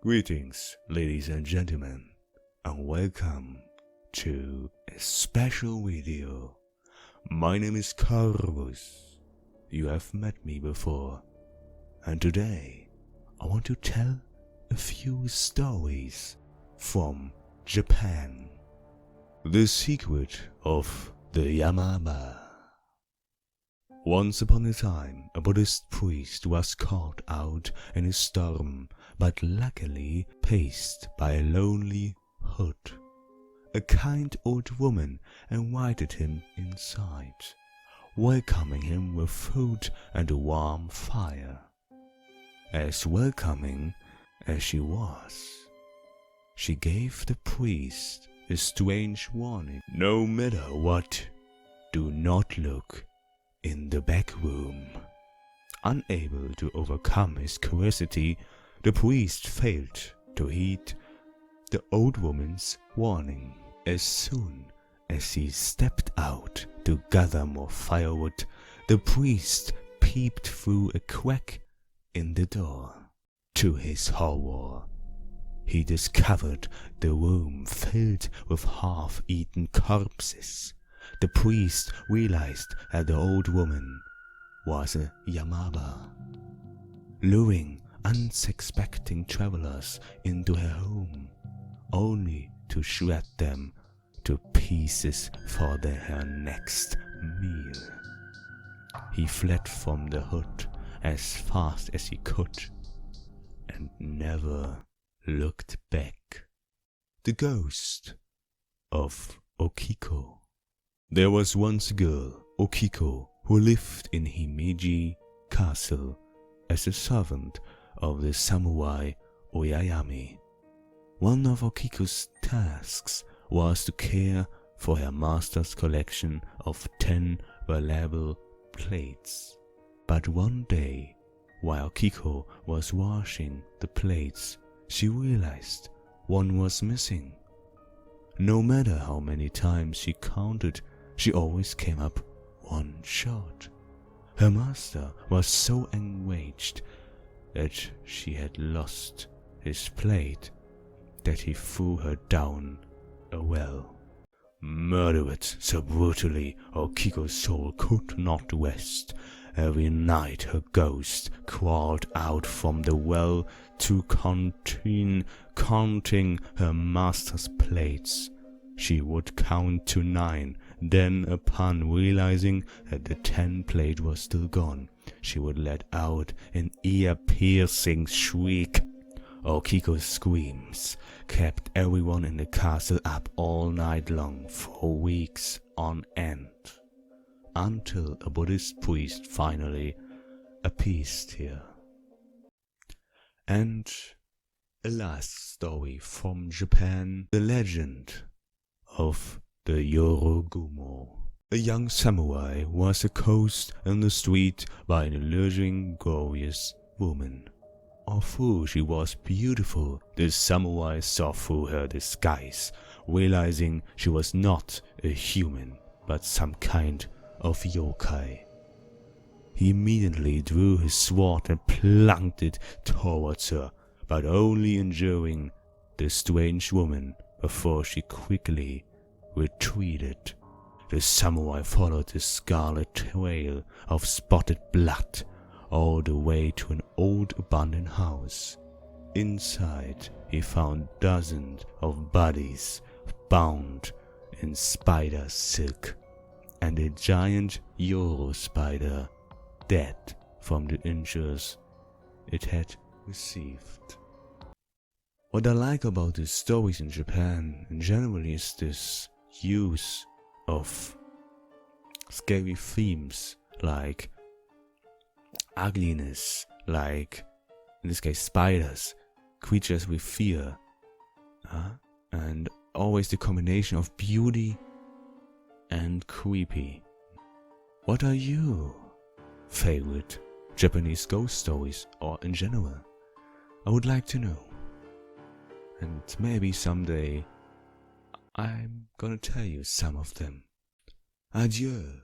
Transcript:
Greetings, ladies and gentlemen, and welcome to a special video. My name is Corvus. You have met me before, and today I want to tell a few stories from Japan. The secret of the Yamama. Once upon a time, a Buddhist priest was caught out in a storm, but luckily paced by a lonely hut. A kind old woman invited him inside, welcoming him with food and a warm fire. As welcoming as she was, she gave the priest a strange warning. No matter what, do not look in the back room. Unable to overcome his curiosity, the priest failed to heed the old woman's warning. As soon as he stepped out to gather more firewood, the priest peeped through a crack in the door. To his horror, he discovered the room filled with half-eaten corpses. The priest realized that the old woman was a Yamama, luring unsuspecting travelers into her home, only to shred them to pieces for her next meal. He fled from the hut as fast as he could and never looked back. The Ghost of Okiko. There was once a girl, Okiko, who lived in Himeji Castle as a servant of the samurai Oyayami. One of Okiko's tasks was to care for her master's collection of 10 valuable plates. But one day, while Okiko was washing the plates, she realized one was missing. No matter how many times she counted, she always came up one short. Her master was so enraged that she had lost his plate that he threw her down a well. Murdered so brutally, Okiko's soul could not rest. Every night her ghost crawled out from the well to continue counting her master's plates. She would count to 9, then upon realizing that the 10th plate was still gone, she would let out an ear-piercing shriek. Okiko's screams kept everyone in the castle up all night long for weeks on end, until a Buddhist priest finally appeased her. And a last story from Japan, the legend of the Yohogumo. A young samurai was accosted in the street by an alluring, glorious woman. Although she was beautiful, the samurai saw through her disguise, realizing she was not a human, but some kind of yokai. He immediately drew his sword and plunged it towards her, but only injuring the strange woman before she quickly retreated. The samurai followed the scarlet trail of spotted blood all the way to an old abandoned house. Inside, he found dozens of bodies bound in spider silk, and a giant Yoro spider dead from the injuries it had received. What I like about the stories in Japan in general is this use of scary themes like ugliness, like in this case spiders, creatures with fear, and always the combination of beauty and creepy. What are your favorite Japanese ghost stories, or in general? I would like to know. And maybe someday I'm gonna tell you some of them. Adieu.